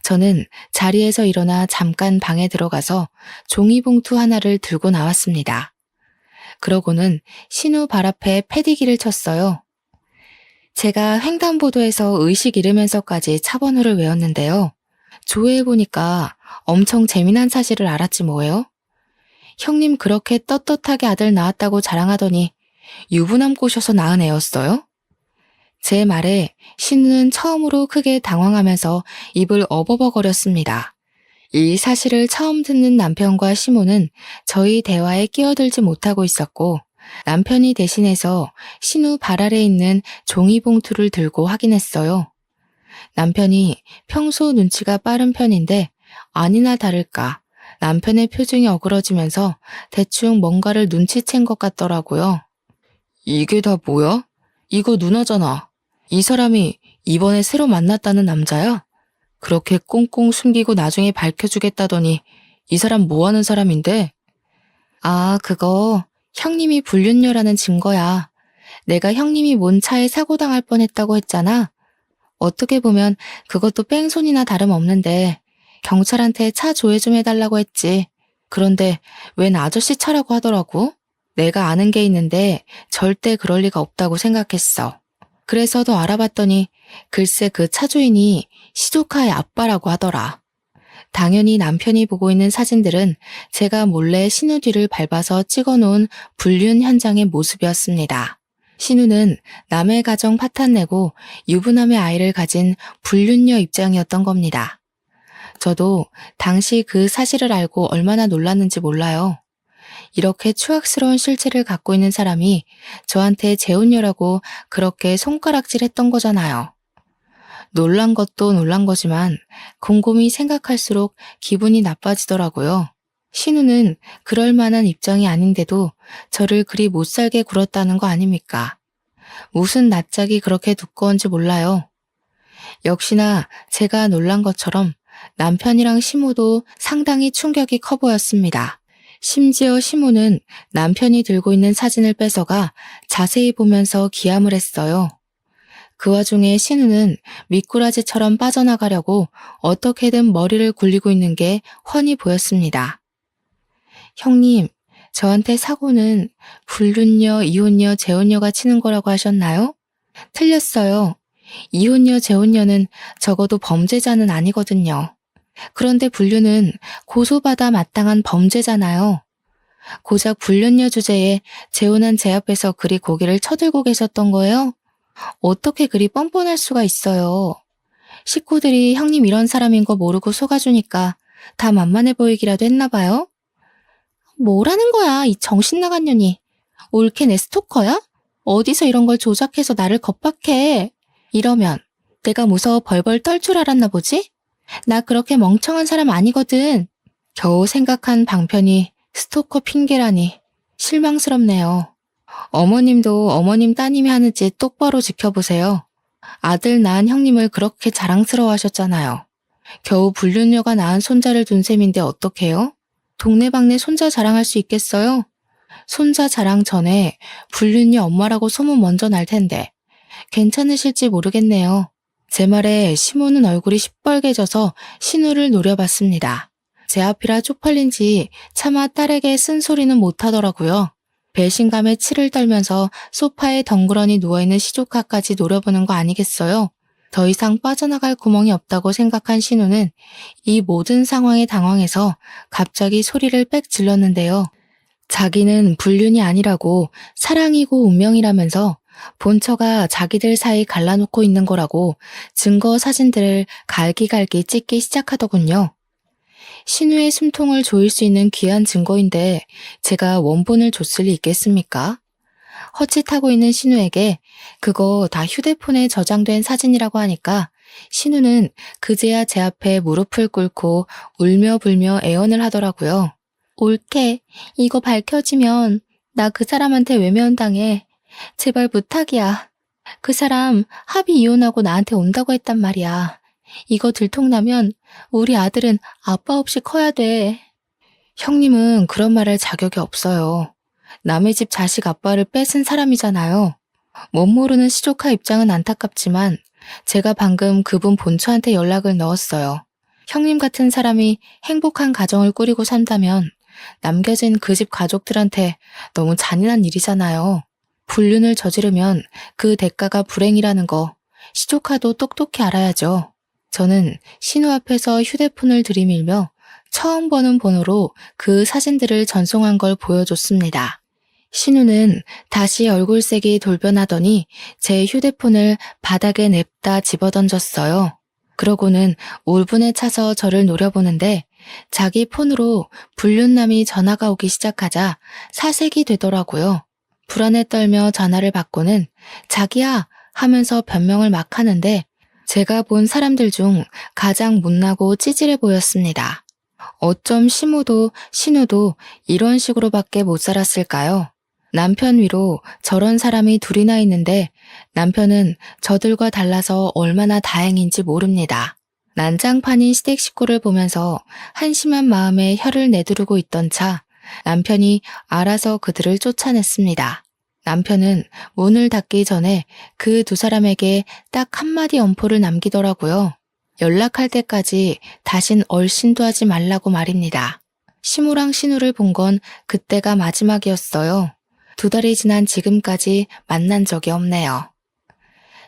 저는 자리에서 일어나 잠깐 방에 들어가서 종이봉투 하나를 들고 나왔습니다. 그러고는 신우 발 앞에 패디기를 쳤어요. 제가 횡단보도에서 의식 잃으면서까지 차 번호를 외웠는데요. 조회해보니까 엄청 재미난 사실을 알았지 뭐예요? 형님 그렇게 떳떳하게 아들 낳았다고 자랑하더니 유부남 꼬셔서 낳은 애였어요? 제 말에 신우는 처음으로 크게 당황하면서 입을 어버버거렸습니다. 이 사실을 처음 듣는 남편과 시모는 저희 대화에 끼어들지 못하고 있었고 남편이 대신해서 신우 발 아래 있는 종이봉투를 들고 확인했어요. 남편이 평소 눈치가 빠른 편인데 아니나 다를까 남편의 표정이 어그러지면서 대충 뭔가를 눈치챈 것 같더라고요. 이게 다 뭐야? 이거 누나잖아. 이 사람이 이번에 새로 만났다는 남자야? 그렇게 꽁꽁 숨기고 나중에 밝혀주겠다더니 이 사람 뭐 하는 사람인데? 아, 그거 형님이 불륜녀라는 증거야. 내가 형님이 뭔 차에 사고 당할 뻔했다고 했잖아. 어떻게 보면 그것도 뺑소니나 다름없는데 경찰한테 차 조회 좀 해달라고 했지. 그런데 웬 아저씨 차라고 하더라고. 내가 아는 게 있는데 절대 그럴 리가 없다고 생각했어. 그래서 더 알아봤더니 글쎄 그 차주인이 시조카의 아빠라고 하더라. 당연히 남편이 보고 있는 사진들은 제가 몰래 신우 뒤를 밟아서 찍어놓은 불륜 현장의 모습이었습니다. 신우는 남의 가정 파탄내고 유부남의 아이를 가진 불륜녀 입장이었던 겁니다. 저도 당시 그 사실을 알고 얼마나 놀랐는지 몰라요. 이렇게 추악스러운 실체를 갖고 있는 사람이 저한테 재혼녀라고 그렇게 손가락질했던 거잖아요. 놀란 것도 놀란 거지만 곰곰이 생각할수록 기분이 나빠지더라고요. 신우는 그럴 만한 입장이 아닌데도 저를 그리 못살게 굴었다는 거 아닙니까? 무슨 낯짝이 그렇게 두꺼운지 몰라요. 역시나 제가 놀란 것처럼 남편이랑 시모도 상당히 충격이 커 보였습니다. 심지어 시모는 남편이 들고 있는 사진을 뺏어가 자세히 보면서 기함을 했어요. 그 와중에 신우는 미꾸라지처럼 빠져나가려고 어떻게든 머리를 굴리고 있는 게 훤히 보였습니다. 형님, 저한테 사고는 불륜녀, 이혼녀, 재혼녀가 치는 거라고 하셨나요? 틀렸어요. 이혼녀, 재혼녀는 적어도 범죄자는 아니거든요. 그런데 불륜은 고소받아 마땅한 범죄잖아요. 고작 불륜녀 주제에 재혼한 제 앞에서 그리 고개를 쳐들고 계셨던 거예요? 어떻게 그리 뻔뻔할 수가 있어요. 식구들이 형님 이런 사람인 거 모르고 속아주니까 다 만만해 보이기라도 했나 봐요? 뭐라는 거야, 이 정신 나간 년이. 올케 내 스토커야? 어디서 이런 걸 조작해서 나를 겁박해. 이러면 내가 무서워 벌벌 떨 줄 알았나 보지? 나 그렇게 멍청한 사람 아니거든. 겨우 생각한 방편이 스토커 핑계라니 실망스럽네요. 어머님도 어머님 따님이 하는 짓 똑바로 지켜보세요. 아들 낳은 형님을 그렇게 자랑스러워하셨잖아요. 겨우 불륜녀가 낳은 손자를 둔 셈인데 어떡해요? 동네방네 손자 자랑할 수 있겠어요? 손자 자랑 전에 불륜녀 엄마라고 소문 먼저 날 텐데 괜찮으실지 모르겠네요. 제 말에 시모는 얼굴이 시뻘개져서 신우를 노려봤습니다. 제 앞이라 쪽팔린지 차마 딸에게 쓴소리는 못하더라고요. 배신감에 치를 떨면서 소파에 덩그러니 누워있는 시조카까지 노려보는 거 아니겠어요? 더 이상 빠져나갈 구멍이 없다고 생각한 신우는 이 모든 상황에 당황해서 갑자기 소리를 빽 질렀는데요. 자기는 불륜이 아니라고 사랑이고 운명이라면서 본처가 자기들 사이 갈라놓고 있는 거라고 증거 사진들을 갈기갈기 찍기 시작하더군요. 신우의 숨통을 조일 수 있는 귀한 증거인데 제가 원본을 줬을 리 있겠습니까? 헛짓하고 있는 신우에게 그거 다 휴대폰에 저장된 사진이라고 하니까 신우는 그제야 제 앞에 무릎을 꿇고 울며 불며 애원을 하더라고요. 올케, 이거 밝혀지면 나 그 사람한테 외면당해. 제발 부탁이야. 그 사람 합의 이혼하고 나한테 온다고 했단 말이야. 이거 들통나면 우리 아들은 아빠 없이 커야 돼. 형님은 그런 말할 자격이 없어요. 남의 집 자식 아빠를 뺏은 사람이잖아요. 못 모르는 시조카 입장은 안타깝지만 제가 방금 그분 본처한테 연락을 넣었어요. 형님 같은 사람이 행복한 가정을 꾸리고 산다면 남겨진 그 집 가족들한테 너무 잔인한 일이잖아요. 불륜을 저지르면 그 대가가 불행이라는 거 시조카도 똑똑히 알아야죠. 저는 신우 앞에서 휴대폰을 들이밀며 처음 보는 번호로 그 사진들을 전송한 걸 보여줬습니다. 신우는 다시 얼굴색이 돌변하더니 제 휴대폰을 바닥에 냅다 집어던졌어요. 그러고는 울분에 차서 저를 노려보는데 자기 폰으로 불륜남이 전화가 오기 시작하자 사색이 되더라고요. 불안에 떨며 전화를 받고는 자기야 하면서 변명을 막 하는데 제가 본 사람들 중 가장 못나고 찌질해 보였습니다. 어쩜 시모도 신우도 이런 식으로밖에 못 살았을까요? 남편 위로 저런 사람이 둘이나 있는데 남편은 저들과 달라서 얼마나 다행인지 모릅니다. 난장판인 시댁 식구를 보면서 한심한 마음에 혀를 내두르고 있던 차 남편이 알아서 그들을 쫓아냈습니다. 남편은 문을 닫기 전에 그 두 사람에게 딱 한마디 엄포를 남기더라고요. 연락할 때까지 다신 얼씬도 하지 말라고 말입니다. 시무랑 신우를 본 건 그때가 마지막이었어요. 2달이 지난 지금까지 만난 적이 없네요.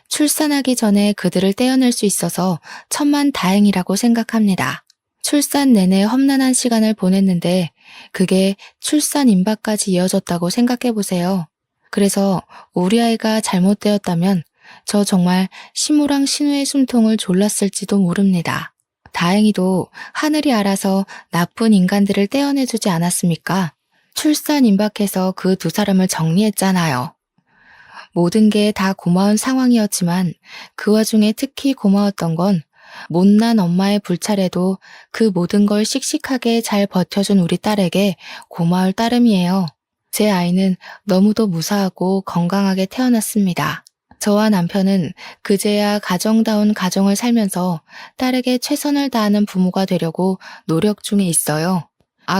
출산하기 전에 그들을 떼어낼 수 있어서 천만 다행이라고 생각합니다. 출산 내내 험난한 시간을 보냈는데 그게 출산 임박까지 이어졌다고 생각해 보세요. 그래서 우리 아이가 잘못되었다면 저 정말 시무랑 신우의 숨통을 졸랐을지도 모릅니다. 다행히도 하늘이 알아서 나쁜 인간들을 떼어내주지 않았습니까? 출산 임박해서 그 2사람을 정리했잖아요. 모든 게 다 고마운 상황이었지만 그 와중에 특히 고마웠던 건 못난 엄마의 불찰에도 그 모든 걸 씩씩하게 잘 버텨준 우리 딸에게 고마울 따름이에요. 제 아이는 너무도 무사하고 건강하게 태어났습니다. 저와 남편은 그제야 가정다운 가정을 살면서 딸에게 최선을 다하는 부모가 되려고 노력 중에 있어요.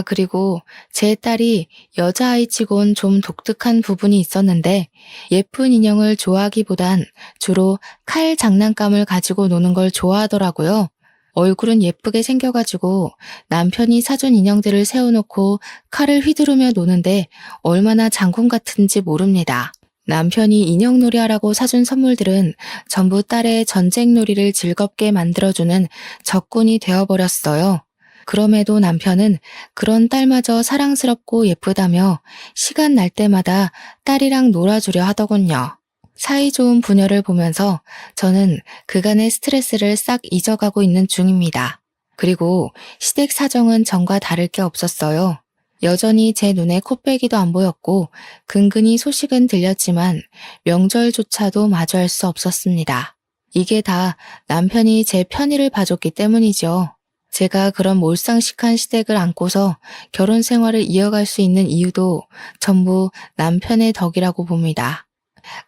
그리고 제 딸이 여자아이치곤 좀 독특한 부분이 있었는데 예쁜 인형을 좋아하기보단 주로 칼 장난감을 가지고 노는 걸 좋아하더라고요. 얼굴은 예쁘게 생겨가지고 남편이 사준 인형들을 세워놓고 칼을 휘두르며 노는데 얼마나 장군 같은지 모릅니다. 남편이 인형놀이 하라고 사준 선물들은 전부 딸의 전쟁놀이를 즐겁게 만들어주는 적군이 되어버렸어요. 그럼에도 남편은 그런 딸마저 사랑스럽고 예쁘다며 시간 날 때마다 딸이랑 놀아주려 하더군요. 사이좋은 부녀를 보면서 저는 그간의 스트레스를 싹 잊어가고 있는 중입니다. 그리고 시댁 사정은 전과 다를 게 없었어요. 여전히 제 눈에 코빼기도 안 보였고 근근히 소식은 들렸지만 명절조차도 마주할 수 없었습니다. 이게 다 남편이 제 편의를 봐줬기 때문이죠. 제가 그런 몰상식한 시댁을 안고서 결혼 생활을 이어갈 수 있는 이유도 전부 남편의 덕이라고 봅니다.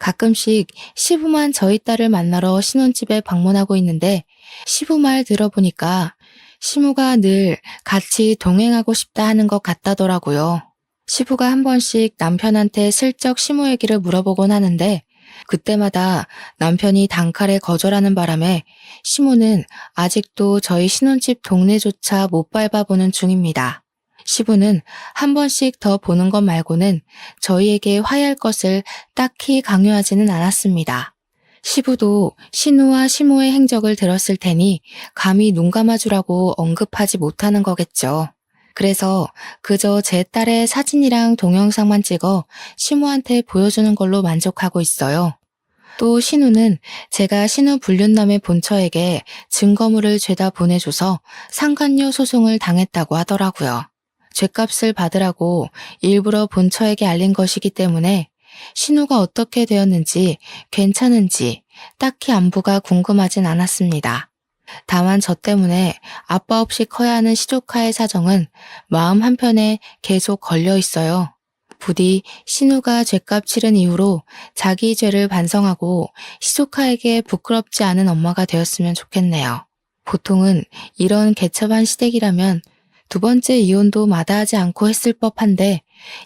가끔씩 시부만 저희 딸을 만나러 신혼집에 방문하고 있는데 시부 말 들어보니까 시무가 늘 같이 동행하고 싶다 하는 것 같다더라고요. 시부가 한 번씩 남편한테 슬쩍 시무 얘기를 물어보곤 하는데 그때마다 남편이 단칼에 거절하는 바람에 시무는 아직도 저희 신혼집 동네조차 못 밟아보는 중입니다. 시부는 한 번씩 더 보는 것 말고는 저희에게 화해할 것을 딱히 강요하지는 않았습니다. 시부도 신우와 시모의 행적을 들었을 테니 감히 눈 감아주라고 언급하지 못하는 거겠죠. 그래서 그저 제 딸의 사진이랑 동영상만 찍어 시모한테 보여주는 걸로 만족하고 있어요. 또 신우는 제가 신우 불륜남의 본처에게 증거물을 죄다 보내줘서 상간녀 소송을 당했다고 하더라고요. 죗값을 받으라고 일부러 본처에게 알린 것이기 때문에 신우가 어떻게 되었는지 괜찮은지 딱히 안부가 궁금하진 않았습니다. 다만 저 때문에 아빠 없이 커야 하는 시조카의 사정은 마음 한편에 계속 걸려 있어요. 부디 신우가 죗값 치른 이후로 자기 죄를 반성하고 시조카에게 부끄럽지 않은 엄마가 되었으면 좋겠네요. 보통은 이런 개첩한 시댁이라면 2번째 이혼도 마다하지 않고 했을 법한데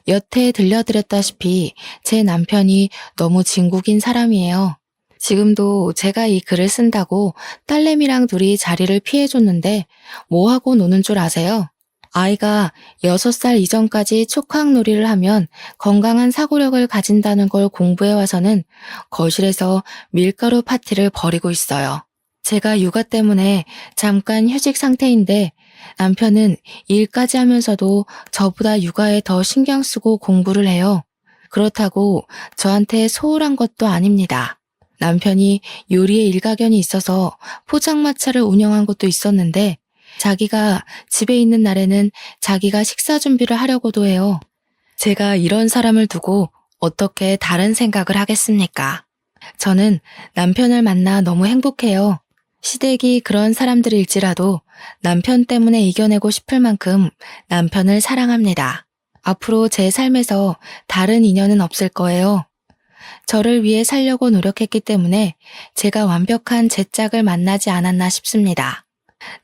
여태 들려드렸다시피 제 남편이 너무 진국인 사람이에요. 지금도 제가 이 글을 쓴다고 딸내미랑 둘이 자리를 피해줬는데 뭐하고 노는 줄 아세요? 아이가 6살 이전까지 촉각놀이를 하면 건강한 사고력을 가진다는 걸 공부해와서는 거실에서 밀가루 파티를 벌이고 있어요. 제가 육아 때문에 잠깐 휴직 상태인데 남편은 일까지 하면서도 저보다 육아에 더 신경 쓰고 공부를 해요. 그렇다고 저한테 소홀한 것도 아닙니다. 남편이 요리에 일가견이 있어서 포장마차를 운영한 것도 있었는데 자기가 집에 있는 날에는 자기가 식사 준비를 하려고도 해요. 제가 이런 사람을 두고 어떻게 다른 생각을 하겠습니까? 저는 남편을 만나 너무 행복해요. 시댁이 그런 사람들일지라도 남편 때문에 이겨내고 싶을 만큼 남편을 사랑합니다. 앞으로 제 삶에서 다른 인연은 없을 거예요. 저를 위해 살려고 노력했기 때문에 제가 완벽한 제 짝을 만나지 않았나 싶습니다.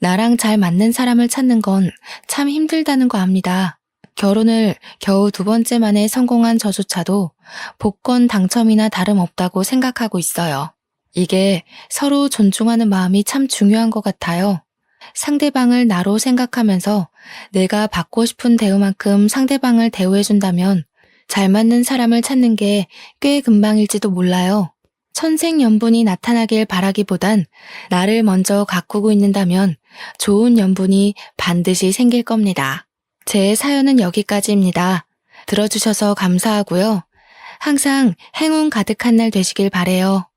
나랑 잘 맞는 사람을 찾는 건 참 힘들다는 거 압니다. 결혼을 겨우 2번째 만에 성공한 저조차도 복권 당첨이나 다름없다고 생각하고 있어요. 이게 서로 존중하는 마음이 참 중요한 것 같아요. 상대방을 나로 생각하면서 내가 받고 싶은 대우만큼 상대방을 대우해준다면 잘 맞는 사람을 찾는 게 꽤 금방일지도 몰라요. 천생연분이 나타나길 바라기보단 나를 먼저 가꾸고 있는다면 좋은 연분이 반드시 생길 겁니다. 제 사연은 여기까지입니다. 들어주셔서 감사하고요. 항상 행운 가득한 날 되시길 바래요.